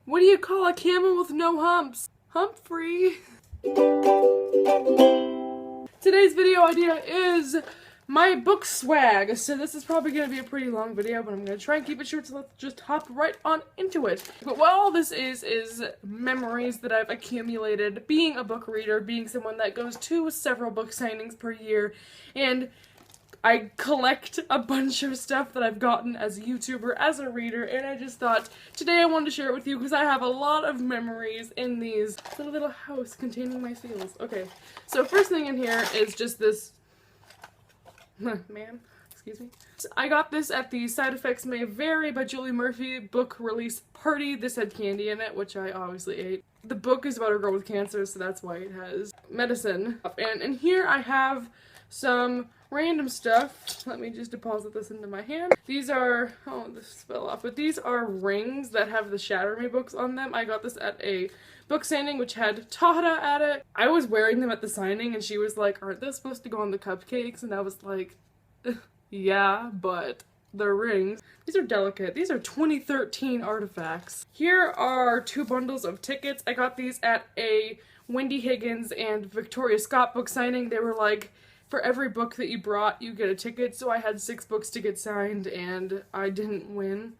What do you call a camel with no humps? Humphrey. Today's video idea is my book swag. So this is probably going to be a pretty long video, but I'm going to try and keep it short, so let's just hop right on into it. But what all this is memories that I've accumulated being a book reader, being someone that goes to several book signings per year, and I collect a bunch of stuff that I've gotten as a YouTuber, as a reader, and I just thought today I wanted to share it with you because I have a lot of memories in these little house containing my seals. Okay, so first thing in here is just this, man, excuse me. I got this at the Side Effects May Vary by Julie Murphy book release party. This had candy in it, which I obviously ate. The book is about a girl with cancer, so that's why it has medicine. And in here I have some random stuff. Let me just deposit this into my hand. These are, oh, this fell off, but these are rings that have the Shatter Me books on them. I got this at a book signing which had Tahada at it. I was wearing them at the signing and she was like, aren't those supposed to go on the cupcakes? And I was like, yeah, but they're rings. These are delicate. These are 2013 artifacts. Here are 2 bundles of tickets. I got these at a Wendy Higgins and Victoria Scott book signing. They were like, for every book that you brought, you get a ticket, so I had 6 books to get signed, and I didn't win.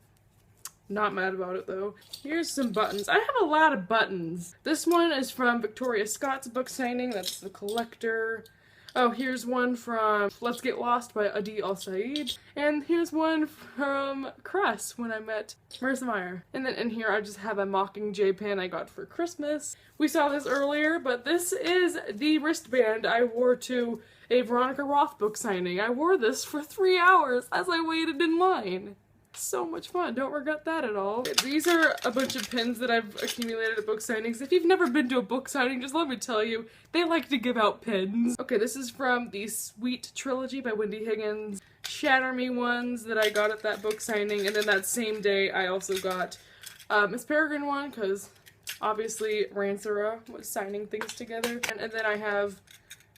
Not mad about it, though. Here's some buttons. I have a lot of buttons. This one is from Victoria Scott's book signing. That's The Collector. Oh, here's one from Let's Get Lost by Adi Al-Said. And here's one from Cress when I met Marissa Meyer. And then in here I just have a Mockingjay pin I got for Christmas. We saw this earlier, but this is the wristband I wore to a Veronica Roth book signing. I wore this for 3 hours as I waited in line. So much fun. Don't regret that at all. These are a bunch of pins that I've accumulated at book signings. If you've never been to a book signing, just let me tell you, they like to give out pins. Okay, this is from the Sweet Trilogy by Wendy Higgins. Shatter Me ones that I got at that book signing, and then that same day I also got Miss Peregrine one, because obviously Ransara was signing things together. And then I have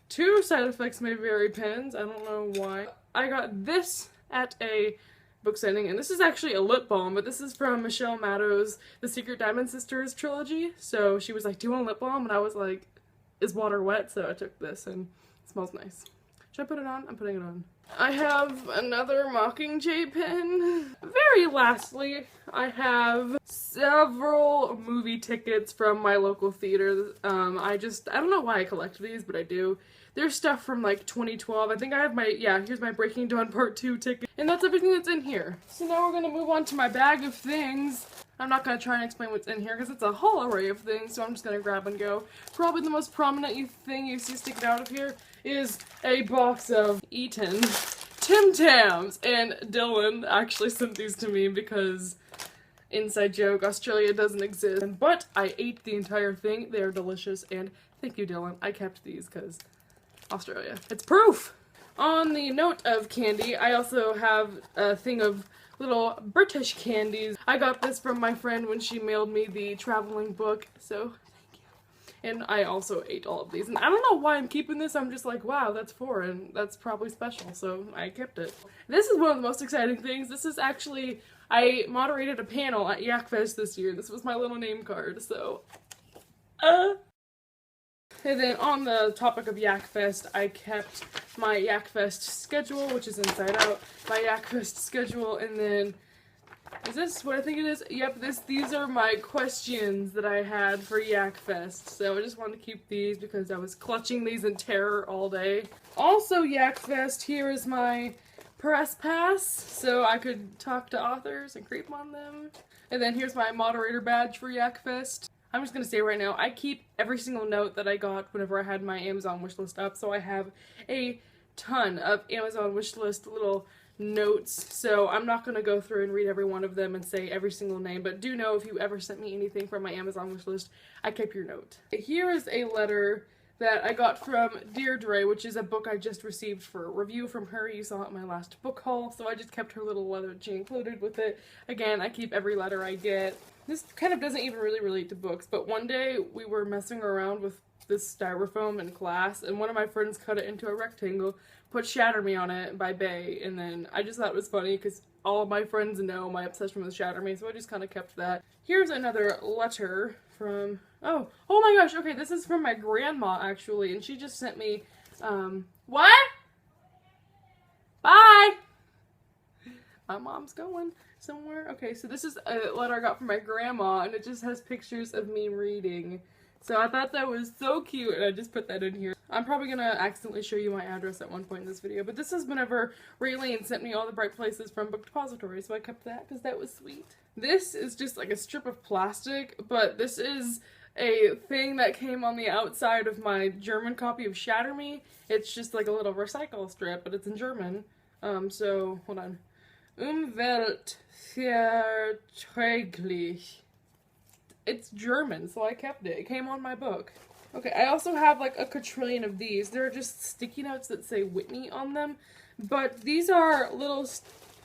2 Side Effects May Vary pins. I don't know why. I got this at a book signing, and this is actually a lip balm, but this is from Michelle Maddow's The Secret Diamond Sisters trilogy. So she was like, do you want a lip balm? And I was like, is water wet? So I took this, and it smells nice. Should I put it on? I'm putting it on. I have another Mockingjay pin. Very lastly, I have several movie tickets from my local theater. I don't know why I collect these, but I do. There's stuff from like 2012. I think I have my, yeah, here's my Breaking Dawn Part 2 ticket. And that's everything that's in here. So now we're gonna move on to my bag of things. I'm not gonna try and explain what's in here because it's a whole array of things, so I'm just gonna grab and go. Probably the most prominent thing you see sticking out of here is a box of Eton Tim Tams. And Dylan actually sent these to me because, inside joke, Australia doesn't exist. But I ate the entire thing. They are delicious, and thank you, Dylan. I kept these because Australia. It's proof! On the note of candy, I also have a thing of little British candies. I got this from my friend when she mailed me the traveling book, so thank you. And I also ate all of these. And I don't know why I'm keeping this, I'm just like, wow, that's foreign. That's probably special, so I kept it. This is one of the most exciting things. This is actually, I moderated a panel at YakFest this year. This was my little name card, so And then on the topic of YakFest, I kept my YakFest schedule, which is inside out, my YakFest schedule, and then, is this what I think it is? Yep, these are my questions that I had for YakFest, so I just wanted to keep these because I was clutching these in terror all day. Also YakFest, here is my press pass, so I could talk to authors and creep on them. And then here's my moderator badge for YakFest. I'm just gonna say right now, I keep every single note that I got whenever I had my Amazon wishlist up, so I have a ton of Amazon wishlist little notes, so I'm not gonna go through and read every one of them and say every single name, but do know if you ever sent me anything from my Amazon wishlist, I kept your note. Here is a letter that I got from Deirdre, which is a book I just received for review from her. You saw it in my last book haul, so I just kept her little letter that she included with it. Again, I keep every letter I get. This kind of doesn't even really relate to books, but one day we were messing around with this styrofoam in class, and one of my friends cut it into a rectangle, put Shatter Me on it by Bay, and then I just thought it was funny because all of my friends know my obsession with Shatter Me, so I just kind of kept that. Here's another letter from, oh my gosh, okay, this is from my grandma, actually, and she just sent me, what? Bye! My mom's going somewhere. Okay, so this is a letter I got from my grandma, and it just has pictures of me reading. So I thought that was so cute, and I just put that in here. I'm probably gonna accidentally show you my address at one point in this video, but this is whenever Raylene sent me all the Bright Places from Book Depository, so I kept that because that was sweet. This is just like a strip of plastic, but this is a thing that came on the outside of my German copy of Shatter Me. It's just like a little recycle strip, but it's in German. So, hold on. Umweltverträglich. It's German, so I kept it. It came on my book. Okay, I also have like a quadrillion of these. They're just sticky notes that say Whitney on them, but these are little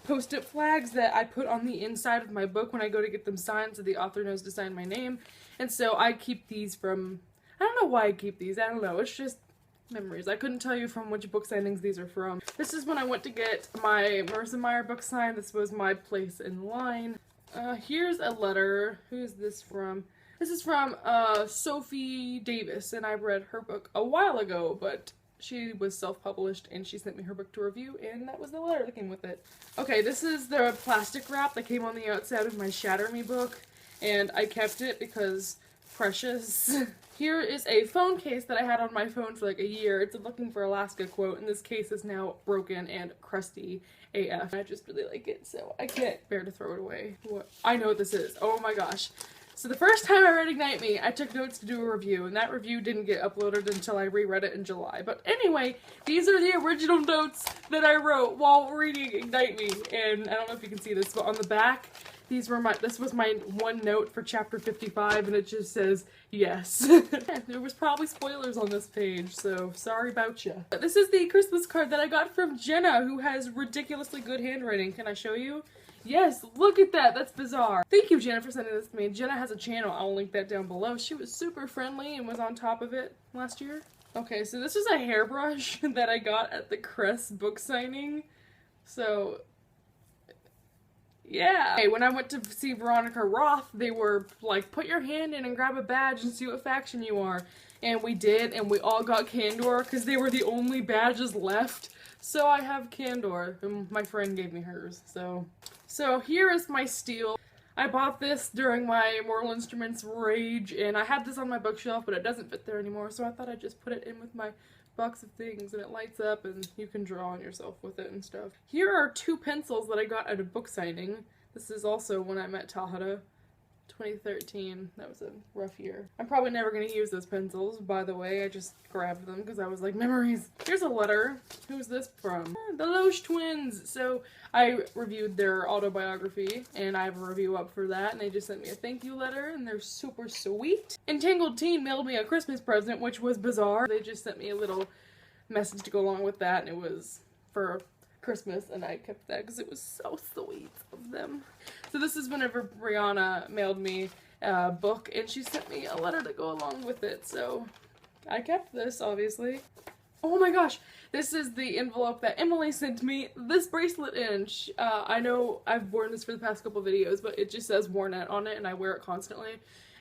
post-it flags that I put on the inside of my book when I go to get them signed so the author knows to sign my name. And so I keep these from, I don't know why I keep these, I don't know, it's just memories. I couldn't tell you from which book signings these are from. This is when I went to get my Marissa Meyer book signed. This was my place in line. Here's a letter. Who is this from? This is from Sophie Davis, and I read her book a while ago, but she was self-published and she sent me her book to review, and that was the letter that came with it. Okay, this is the plastic wrap that came on the outside of my Shatter Me book, and I kept it because precious. Here is a phone case that I had on my phone for like a year. It's a Looking for Alaska quote, and this case is now broken and crusty AF. I just really like it, so I can't bear to throw it away. What? I know what this is. Oh my gosh. So the first time I read Ignite Me, I took notes to do a review, and that review didn't get uploaded until I reread it in July. But anyway, these are the original notes that I wrote while reading Ignite Me, and I don't know if you can see this, but on the back, this was my one note for chapter 55, and it just says, yes. There was probably spoilers on this page, so sorry about ya. This is the Christmas card that I got from Jenna, who has ridiculously good handwriting. Can I show you? Yes, look at that. That's bizarre. Thank you, Jenna, for sending this to me. Jenna has a channel. I'll link that down below. She was super friendly and was on top of it last year. Okay, so this is a hairbrush that I got at the Cress book signing. So, yeah. Okay, when I went to see Veronica Roth, they were like, put your hand in and grab a badge and see what faction you are. And we did, and we all got Candor because they were the only badges left. So I have Candor, and my friend gave me hers, So here is my steel. I bought this during my Mortal Instruments rage, and I had this on my bookshelf, but it doesn't fit there anymore, so I thought I'd just put it in with my box of things, and it lights up, and you can draw on yourself with it and stuff. Here are 2 pencils that I got at a book signing. This is also when I met Tahada. 2013. That was a rough year. I'm probably never going to use those pencils, by the way. I just grabbed them because I was like, memories. Here's a letter. Who's this from? The Loesch twins. So I reviewed their autobiography, and I have a review up for that, and they just sent me a thank you letter, and they're super sweet. Entangled Teen mailed me a Christmas present, which was bizarre. They just sent me a little message to go along with that, and it was for Christmas, and I kept that because it was so sweet of them. So this is whenever Brianna mailed me a book, and she sent me a letter to go along with it, so I kept this, obviously. Oh my gosh, this is the envelope that Emily sent me this bracelet in. I know I've worn this for the past couple videos, but it just says Wornette on it, and I wear it constantly,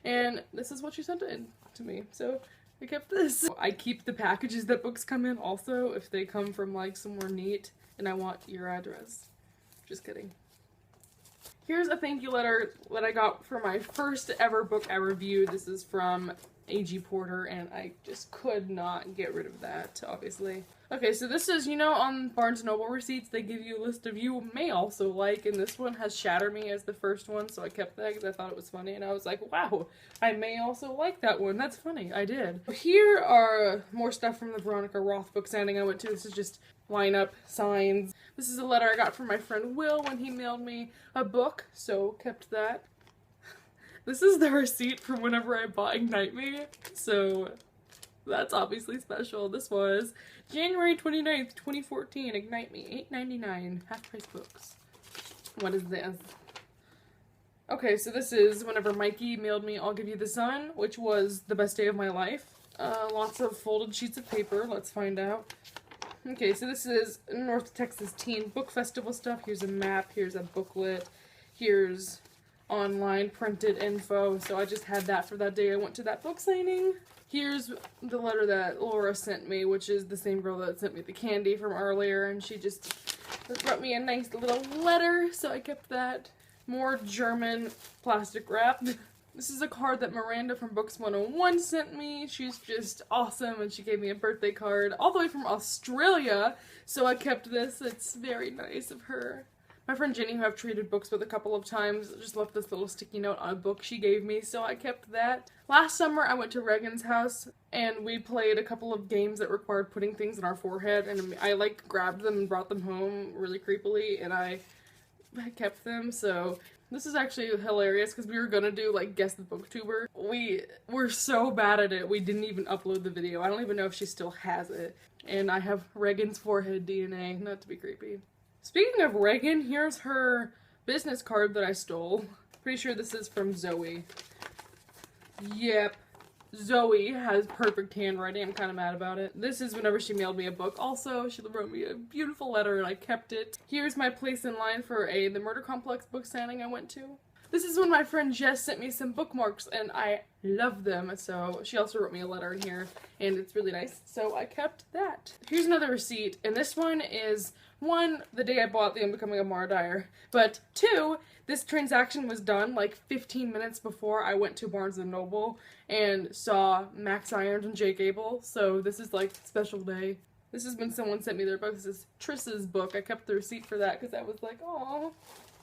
and this is what she sent in to me, so I kept this. I keep the packages that books come in also, if they come from like somewhere neat, and I want your address. Just kidding. Here's a thank you letter that I got for my first ever book I reviewed. This is from A.G. Porter, and I just could not get rid of that, obviously. Okay, so this is, you know, on Barnes & Noble receipts, they give you a list of you may also like, and this one has Shatter Me as the first one, so I kept that because I thought it was funny, and I was like, wow, I may also like that one. That's funny. I did. Here are more stuff from the Veronica Roth book signing I went to. This is just lineup, signs. This is a letter I got from my friend Will when he mailed me a book, so kept that. This is the receipt from whenever I bought Ignite Me, so that's obviously special. This was January 29th, 2014, Ignite Me, $8.99, half-price books. What is this? Okay, so this is whenever Mikey mailed me I'll Give You the Sun, which was the best day of my life. Lots of folded sheets of paper. Let's find out. Okay, so this is North Texas Teen Book Festival stuff. Here's a map, here's a booklet, here's online printed info. So I just had that for that day I went to that book signing. Here's the letter that Laura sent me, which is the same girl that sent me the candy from earlier, and she just wrote me a nice little letter, so I kept that. More German plastic wrap. This is a card that Miranda from Books 101 sent me. She's just awesome, and she gave me a birthday card all the way from Australia, so I kept this. It's very nice of her. My friend Jenny, who I've traded books with a couple of times, just left this little sticky note on a book she gave me, so I kept that. Last summer, I went to Reagan's house, and we played a couple of games that required putting things in our forehead, and I, like, grabbed them and brought them home really creepily, and I kept them, so this is actually hilarious because we were gonna do like Guess the Booktuber. We were so bad at it we didn't even upload the video. I don't even know if she still has it. And I have Reagan's forehead DNA, not to be creepy. Speaking of Reagan, here's her business card that I stole. Pretty sure this is from Zoe. Yep. Zoe has perfect handwriting. I'm kind of mad about it. This is whenever she mailed me a book. Also, she wrote me a beautiful letter and I kept it. Here's my place in line for the Murder Complex book signing I went to. This is when my friend Jess sent me some bookmarks and I love them. So she also wrote me a letter in here and it's really nice. So I kept that. Here's another receipt, and this one is 1, the day I bought the Unbecoming of Mara Dyer, but 2, this transaction was done like 15 minutes before I went to Barnes & Noble and saw Max Irons and Jake Abel, so this is like a special day. This is when someone sent me their book. This is Triss's book. I kept the receipt for that because I was like, oh,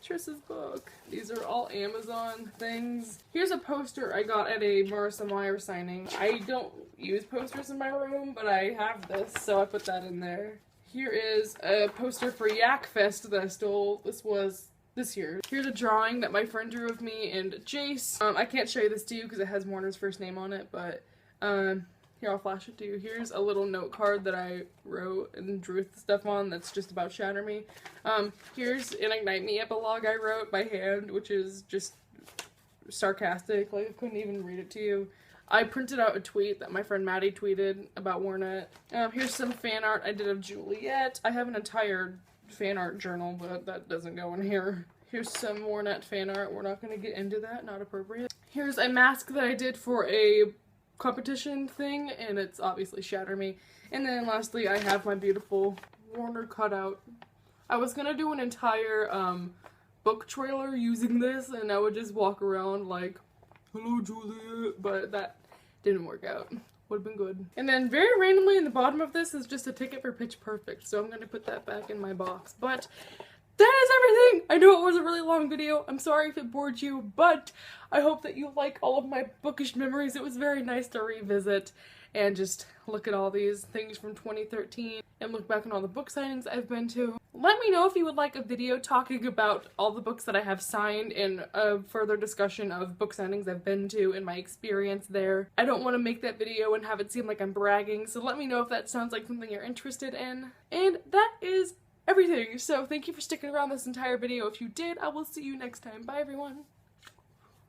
Triss's book. These are all Amazon things. Here's a poster I got at a Marissa Meyer signing. I don't use posters in my room, but I have this, so I put that in there. Here is a poster for Yak Fest that I stole. This was this year. Here's a drawing that my friend drew of me and Jace. I can't show you this to you because it has Warner's first name on it, but here, I'll flash it to you. Here's a little note card that I wrote and drew stuff on that's just about Shatter Me. Here's an Ignite Me epilogue I wrote by hand, which is just sarcastic. Like, I couldn't even read it to you. I printed out a tweet that my friend Maddie tweeted about Warnet. Here's some fan art I did of Juliet. I have an entire fan art journal, but that doesn't go in here. Here's some Warnet fan art. We're not going to get into that. Not appropriate. Here's a mask that I did for a competition thing, and it's obviously Shatter Me. And then lastly, I have my beautiful Warner cutout. I was going to do an entire book trailer using this, and I would just walk around like, hello, Juliet, but that didn't work out. Would've been good. And then very randomly in the bottom of this is just a ticket for Pitch Perfect, so I'm gonna put that back in my box. But that is everything! I know it was a really long video. I'm sorry if it bored you, but I hope that you like all of my bookish memories. It was very nice to revisit and just look at all these things from 2013 and look back on all the book signings I've been to. Let me know if you would like a video talking about all the books that I have signed and a further discussion of book signings I've been to and my experience there. I don't want to make that video and have it seem like I'm bragging, so let me know if that sounds like something you're interested in. And that is everything, so thank you for sticking around this entire video. If you did, I will see you next time. Bye, everyone!